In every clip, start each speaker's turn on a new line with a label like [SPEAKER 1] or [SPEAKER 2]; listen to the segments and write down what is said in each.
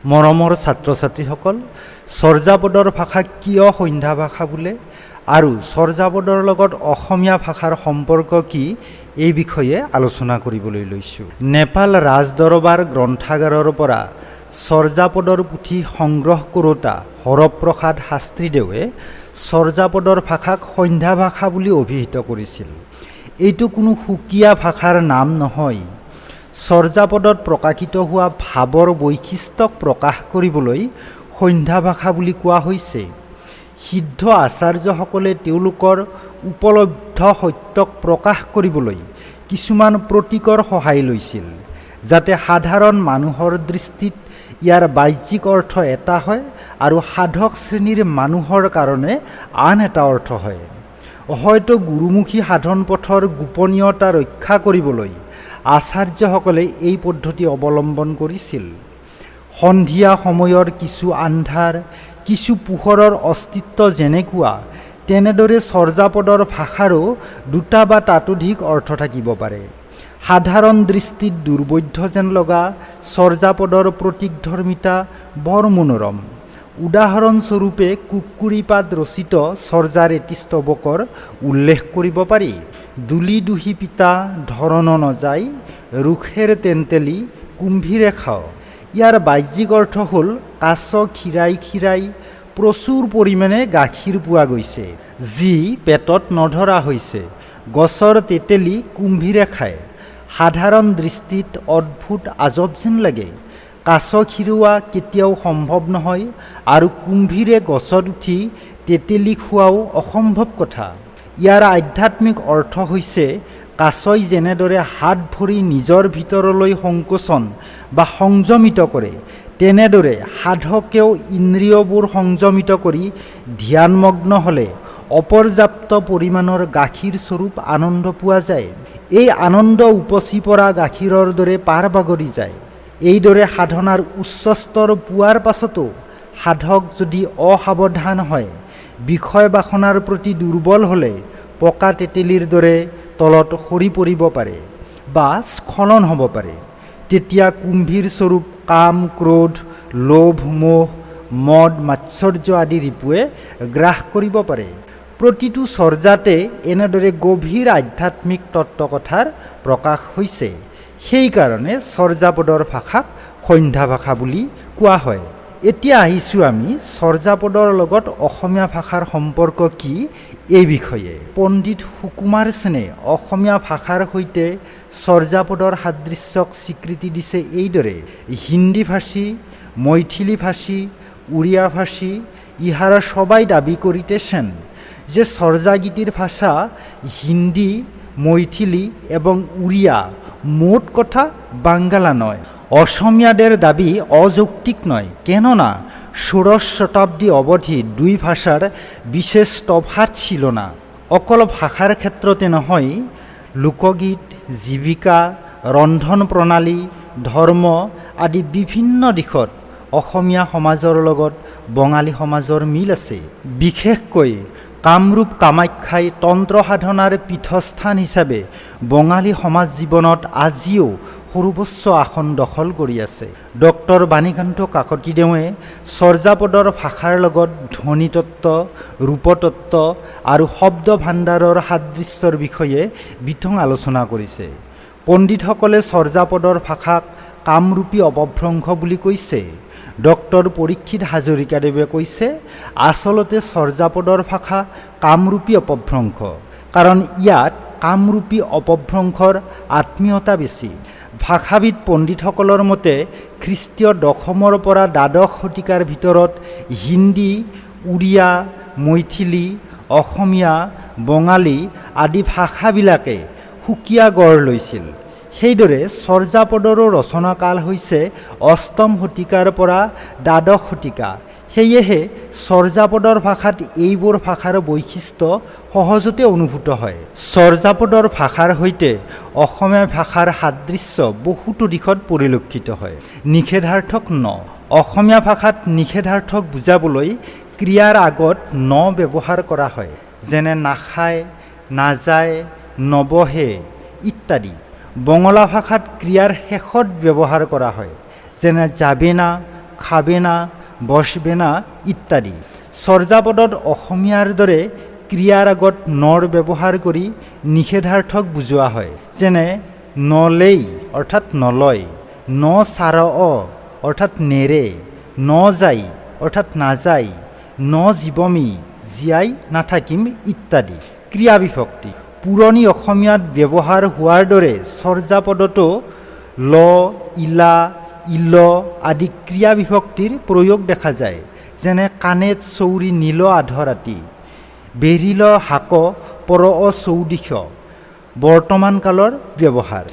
[SPEAKER 1] মৰমৰ ছাত্ৰ ছাত্ৰীসকল, চৰ্যাপদৰ ভাষা কিয় সন্ধ্যা ভাষা বোলে আৰু চৰ্যাপদৰ লগত অসমীয়া ভাষাৰ সম্পৰ্ক কি, এই বিষয়ে আলোচনা কৰিবলৈ লৈছোঁ। নেপাল ৰাজদৰবাৰ গ্ৰন্থাগাৰৰ পৰা চৰ্যাপদৰ পুথি সংগ্ৰহ কৰোঁতা হৰপ্ৰসাদ শাস্ত্ৰীদেৱে চৰ্যাপদৰ ভাষাক সন্ধ্যা ভাষা বুলি অভিহিত কৰিছিল। এইটো কোনো সুকীয়া ভাষাৰ নাম নহয়। চৰ্যাপদত প্ৰকাশিত হোৱা ভাৱৰ বৈশিষ্ট্যক প্ৰকাশ কৰিবলৈ সন্ধ্যা ভাষা বুলি কোৱা হৈছে। সিদ্ধ আচাৰ্যসকলে তেওঁলোকৰ উপলব্ধ সত্যক প্ৰকাশ কৰিবলৈ কিছুমান প্ৰতীকৰ সহায় লৈছিল, যাতে সাধাৰণ মানুহৰ দৃষ্টিত ইয়াৰ বাহ্যিক অৰ্থ এটা হয় আৰু সাধক শ্ৰেণীৰ মানুহৰ কাৰণে আন এটা অৰ্থ হয়। হয়তো গুৰুমুখী সাধন পথৰ গোপনীয়তা ৰক্ষা কৰিবলৈ আচাৰ্যসকলে এই পদ্ধতি অৱলম্বন কৰিছিল। সন্ধিয়া সময়ৰ কিছু আন্ধাৰ, কিছু পোহৰৰ অস্তিত্ব যেনেকুৱা, তেনেদৰে চৰ্যাপদৰ ভাষাৰো দুটা বা তাতোধিক অৰ্থ থাকিব পাৰে। সাধাৰণ দৃষ্টিত দুৰ্বোধ্য যেন লগা চৰ্যাপদৰ প্ৰতীকধৰ্মিতা বৰ মনোৰম। উদাহৰণস্বৰূপে কুকুৰীপাত ৰচিত চৰ্যাৰ এটি স্তৱকৰ উল্লেখ কৰিব পাৰি। দুলি দুহি পিতা ধৰণ নযায়, ৰুখেৰ তেন্তেলি কুম্ভীৰে খাওঁ। ইয়াৰ বাহ্যিক অৰ্থ হ'ল কাছ খীৰাই খীৰাই প্ৰচুৰ পৰিমাণে গাখীৰ পোৱা গৈছে, যি পেটত নধৰা হৈছে। গছৰ তেতেলী কুম্ভীৰে খায়। সাধাৰণ দৃষ্টিত অদ্ভুত আজব যেন লাগে। কাছ খীৰোৱা কেতিয়াও সম্ভৱ নহয় আৰু কুম্ভীৰে গছত উঠি তেতেলী খোৱাও অসম্ভৱ কথা। ইয়াৰ আধ্যাত্মিক অৰ্থ হৈছে, কাছই যেনেদৰে হাত ভৰি নিজৰ ভিতৰলৈ সংকোচন বা সংযমিত কৰে, তেনেদৰে সাধকেও ইন্দ্ৰিয়বোৰ সংযমিত কৰি ধ্যানমগ্ন হ'লে অপৰ্যাপ্ত পৰিমাণৰ গাখীৰ স্বৰূপ আনন্দ পোৱা যায়। এই আনন্দ উপচি পৰা গাখীৰৰ দৰে পাৰ বাগৰি যায়। এইদৰে সাধনাৰ উচ্চ স্তৰ পোৱাৰ পাছতো সাধক যদি অসাৱধান হয়, বিষয় বাসনাৰ প্ৰতি দুৰ্বল হ'লে পকা তেতেলীৰ দৰে তলত সৰি পৰিব পাৰে বা স্খলন হ'ব পাৰে। তেতিয়া কুম্ভীৰ স্বৰূপ কাম, ক্ৰোধ, লোভ, মোহ, মদ, মাৎসৰ্য আদি ৰিপুৱে গ্ৰাস কৰিব পাৰে। প্ৰতিটো চৰ্যাতে এনেদৰে গভীৰ আধ্যাত্মিক তত্ত্বকথাৰ প্ৰকাশ হৈছে। সেইকাৰণে চৰ্যাপদৰ ভাষাক সন্ধ্যা ভাষা বুলি কোৱা হয়। এতিয়া আহিছোঁ আমি চৰ্যাপদৰ লগত অসমীয়া ভাষাৰ সম্পৰ্ক কি, এই বিষয়ে। পণ্ডিত সুকুমাৰ সেনে অসমীয়া ভাষাৰ সৈতে চৰ্যাপদৰ সাদৃশ্যক স্বীকৃতি দিছে এইদৰে: হিন্দী ভাষী, মৈথিলি ভাষী, উড়িয়া ভাষী ইহারা সবাই দাবি করিতেছেন যে চর্যাগীতির ভাষা হিন্দি, মৈথিলি এবং উড়িয়া, মোট কথা বাঙ্গালা নয়। অসমীয়াদের দাবি অযৌক্তিক নয়, কেননা ষোড়শ শতাব্দী অবধি দুই ভাষার বিশেষ তফাৎ ছিল না। অকল ভাষাৰ ক্ষেত্ৰতে নহয়, লোকগীত, জীৱিকা, ৰন্ধন প্ৰণালী, ধৰ্ম আদি বিভিন্ন দিশত অসমীয়া সমাজৰ লগত বঙালী সমাজৰ মিল আছে। বিশেষকৈ কামৰূপ কামাখ্যাই তন্ত্ৰ সাধনাৰ পীঠস্থান হিচাপে বঙালী সমাজ জীৱনত আজিও সৰ্বোচ্চ আসন দখল কৰি আছে। ডক্টৰ বাণীকান্ত কাকতিদেৱে চৰ্যাপদৰ ভাষাৰ লগত ধ্বনিতত্ত্ব, ৰূপতত্ত্ব আৰু শব্দ ভাণ্ডাৰৰ সাদৃশ্যৰ বিষয়ে বিতং আলোচনা কৰিছে। পণ্ডিতসকলে চৰ্যাপদৰ ভাষাক কামৰূপী অপভ্ৰংশ বুলি কৈছে। ডক্টৰ পৰীক্ষিত হাজৰিকাদেৱে কৈছে, আচলতে চৰ্যাপদৰ ভাষা কামৰূপী অপভ্ৰংশ, কাৰণ ইয়াত কামৰূপী অপভ্ৰংশৰ আত্মীয়তা বেছি। ভাষাবিদ পণ্ডিতসকলৰ মতে খ্ৰীষ্টীয় দশমৰ পৰা দ্বাদশ শতিকাৰ ভিতৰত হিন্দী, উড়িয়া, মৈথিলি, অসমীয়া, বঙালী আদি ভাষাবিলাকে সুকীয়া গঢ় লৈছিল। সেইদৰে চৰ্যাপদৰো ৰচনাকাল হৈছে অষ্টম শতিকাৰ পৰা দ্বাদশ শতিকা। সেয়েহে চৰ্যাপদৰ ভাষাত এইবোৰ ভাষাৰ বৈশিষ্ট্য সহজতে অনুভূত হয়। চৰ্যাপদৰ ভাষাৰ সৈতে অসমীয়া ভাষাৰ সাদৃশ্য বহুতো দিশত পৰিলক্ষিত হয়। নিষেধাৰ্থক ন: অসমীয়া ভাষাত নিষেধাৰ্থক বুজাবলৈ ক্ৰিয়াৰ আগত ন ব্যৱহাৰ কৰা হয়, যেনে নাখায়, নাযায়, নবহে ইত্যাদি। বঙলা ভাষাত ক্ৰিয়াৰ শেষত ব্যৱহাৰ কৰা হয়, যেনে যাবে না, খাবে না, বসবে না ইত্যাদি। চৰ্যাপদত অসমীয়াৰ দৰে ক্ৰিয়াৰ আগত নৰ ব্যৱহাৰ কৰি নিষেধাৰ্থক বুজোৱা হয়। যেনে নলেই অৰ্থাৎ নলয়, ন চাৰ অৰ্থাৎ নেৰে, ন যায় অৰ্থাৎ নাযায়, ন জীৱমি জীয়াই নাথাকিম ইত্যাদি। ক্ৰিয়া বিভক্তি পুৰণি অসমীয়াত ব্যৱহাৰ হোৱাৰ দৰে চৰ্যাপদতো ল, ইলা, ইল আদি ক্ৰিয়া বিভক্তিৰ প্ৰয়োগ দেখা যায়। যেনে কাণেত চৌৰি নীল আধ ৰাতি, বেৰিল শাক পৰ চৌদিশ বৰ্তমান কালৰ ব্যৱহাৰ।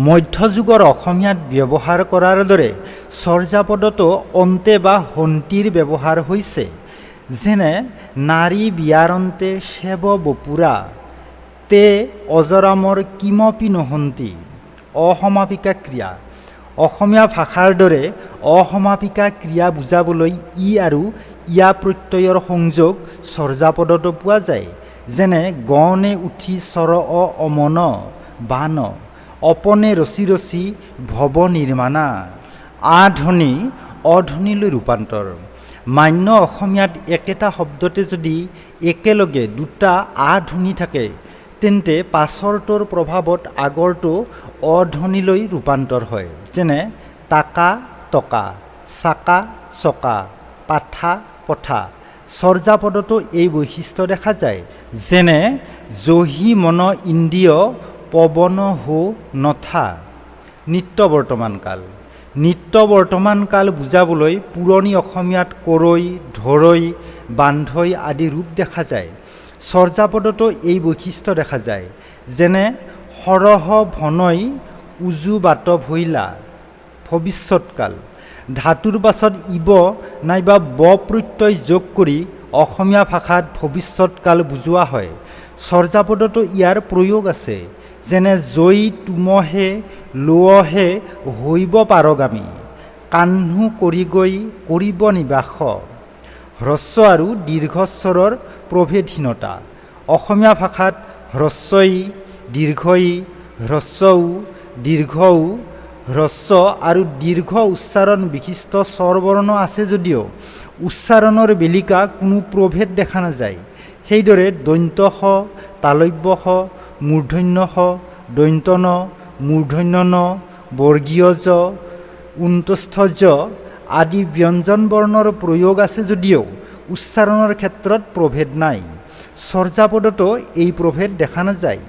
[SPEAKER 1] মধ্যযুগৰ অসমীয়াত ব্যৱহাৰ কৰাৰ দৰে চৰ্যাপদতো অন্তে বা হন্তীৰ ব্যৱহাৰ হৈছে। যেনে নাৰী বিয়াৰন্তে সেৱ বপুৰা, তে অজৰামৰ কিমপি নহন্তি অসমাপিকা ক্ৰিয়া। অসমীয়া ভাষাৰ দৰে অসমাপিকা ক্ৰিয়া বুজাবলৈ ই আৰু ইয়া প্ৰত্যয়ৰ সংযোগ চৰ্যাপদতো পোৱা যায়। যেনে গণে উঠি চৰ অমন বান, অপনে ৰচি ৰচি ভৱ নিৰ্মাণা। আধ্বনি অধ্বনিলৈ ৰূপান্তৰ। মান্য অসমীয়াত একেটা শব্দতে যদি একেলগে দুটা আধ্বনি থাকে তেন্তে পাছৰটোৰ প্ৰভাৱত আগৰটো অধ্বনিলৈ ৰূপান্তৰ হয়। যেনে টাকা টকা, চাকা চকা, পাঠা পঠা। চৰ্যাপদতো এই বৈশিষ্ট্য দেখা যায়। যেনে জহি মন ইন্দ্ৰিয় পৱন হো নথা। নিত্য বৰ্তমান কাল। নিত্য বৰ্তমান কাল বুজাবলৈ পুৰণি অসমীয়াত কৰৈ, ধৰৈ, বান্ধৈ আদি ৰূপ দেখা যায়। চৰ্যাপদতো এই বৈশিষ্ট্য দেখা যায়। যেনে সৰহ ভনৈ উজু বাট ভৈলা। ভৱিষ্যৎকাল ধাতুৰ পাছত ইব নাইবা ব প্ৰত্যয় যোগ কৰি অসমীয়া ভাষাত ভৱিষ্যৎকাল বুজোৱা হয়। চৰ্যাপদতো ইয়াৰ প্ৰয়োগ আছে। যেনে জৈ তুমহে লোৱহে হৈব পাৰগামী, কাহ্নু কৰি গৈ কৰিব নিবাস। হ্ৰস্ব আৰু দীৰ্ঘস্বৰৰ প্ৰভেদহীনতা। অসমীয়া ভাষাত হ্ৰস্বই, দীৰ্ঘই, হ্ৰস্বউ, দীৰ্ঘউ, হ্ৰস্ব আৰু দীৰ্ঘ উচ্চাৰণ বিশিষ্ট স্বৰবৰ্ণ আছে যদিও উচ্চাৰণৰ বেলিকা কোনো প্ৰভেদ দেখা নাযায়। সেইদৰে দন্ত্য স, তালব্য স, মূৰ্ধন্য স, দন্ত্য ন, মূৰ্ধন্য ন, বৰ্গীয় জ, উন্তস্থ জ আদি ব্যঞ্জন বৰ্ণৰ প্ৰয়োগ আছে যদিও উচ্চাৰণৰ ক্ষেত্ৰত প্ৰভেদ নাই। চৰ্যাপদতো এই প্ৰভেদ দেখা নাযায়।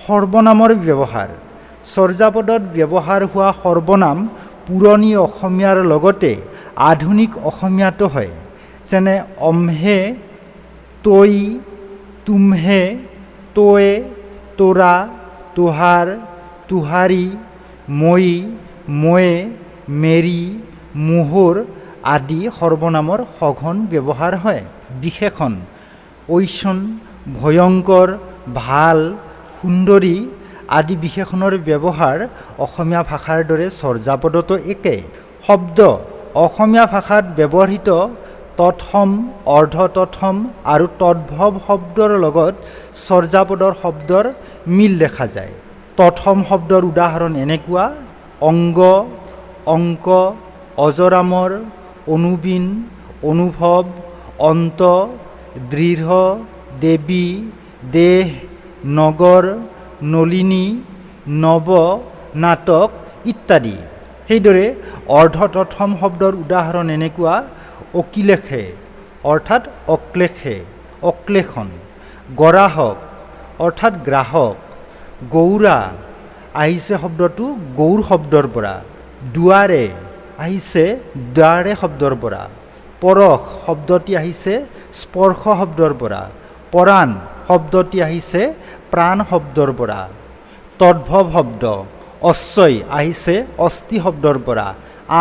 [SPEAKER 1] সৰ্বনামৰ ব্যৱহাৰ। চৰ্যাপদত ব্যৱহাৰ হোৱা সৰ্বনাম পুৰণি অসমীয়াৰ লগতে আধুনিক অসমীয়াতো হয়। যেনে অমহে, তৈ, তুমহে, তয়ে, তোৰা, তোহাৰ, তোহাৰী, মই, ময়ে, মেৰি, মোহৰ আদি সৰ্বনামৰ সঘন ব্যৱহাৰ হয়। বিশেষণ ঐচন, ভয়ংকৰ, ভাল, সুন্দৰী আদি বিশেষণৰ ব্যৱহাৰ অসমীয়া ভাষাৰ দৰে চৰ্যাপদতো একে। শব্দ অসমীয়া ভাষাত ব্যৱহৃত তৎসম, অৰ্ধ তৎসম আৰু তদ্ভৱ শব্দৰ লগত চৰ্যাপদৰ শব্দৰ মিল দেখা যায়। তৎসম শব্দৰ উদাহৰণ এনেকুৱা: অংগ, অংক, অজৰামৰ, অনুবীন, অনুভৱ, অন্ত, দৃঢ়, দেৱী, দেহ, নগৰ, নলিনী, নৱ, নাটক ইত্যাদি। সেইদৰে অৰ্ধ তৎসম শব্দৰ উদাহৰণ এনেকুৱা: অকিলেশে অৰ্থাৎ অক্লেশে, অক্লেশন, গৰাহক অৰ্থাৎ গ্ৰাহক, গৌৰা আহিছে শব্দটো গৌৰ শব্দৰ পৰা, দুৱাৰে আহিছে দ্বাৰে শব্দৰ পৰা, পৰশ শব্দটি আহিছে স্পৰ্শ শব্দৰ পৰা, পৰাণ শব্দটি আহিছে প্ৰাণ শব্দৰ পৰা। তদ্ভৱ শব্দ অশ্বই আহিছে অস্থি শব্দৰ পৰা,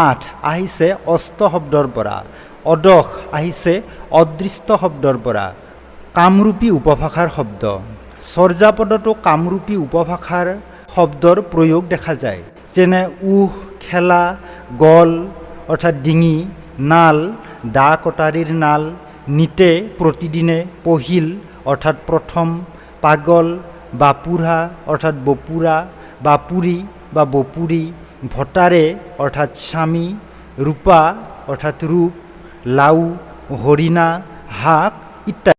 [SPEAKER 1] আঠ আহিছে অস্ত শব্দৰ পৰা, অদশ আহিছে অদৃষ্ট শব্দৰ পৰা। কামৰূপী উপভাষাৰ শব্দ। চৰ্যাপদতো কামৰূপী উপভাষাৰ শব্দৰ প্ৰয়োগ দেখা যায়। যেনে উহ, খেলা, গল অৰ্থাৎ ডিঙি, নাল, দা কটাৰীৰ নাল, নিতে প্ৰতিদিনে, পহিল অৰ্থাৎ প্ৰথম, পাগল, বাপুৰা অৰ্থাৎ বপুৰা, বাপুৰী বা বপুৰী, ভটাৰে অৰ্থাৎ স্বামী, ৰূপা অৰ্থাৎ ৰূপ, লাও, হৰিণা, হাঁহ ইত্যাদি।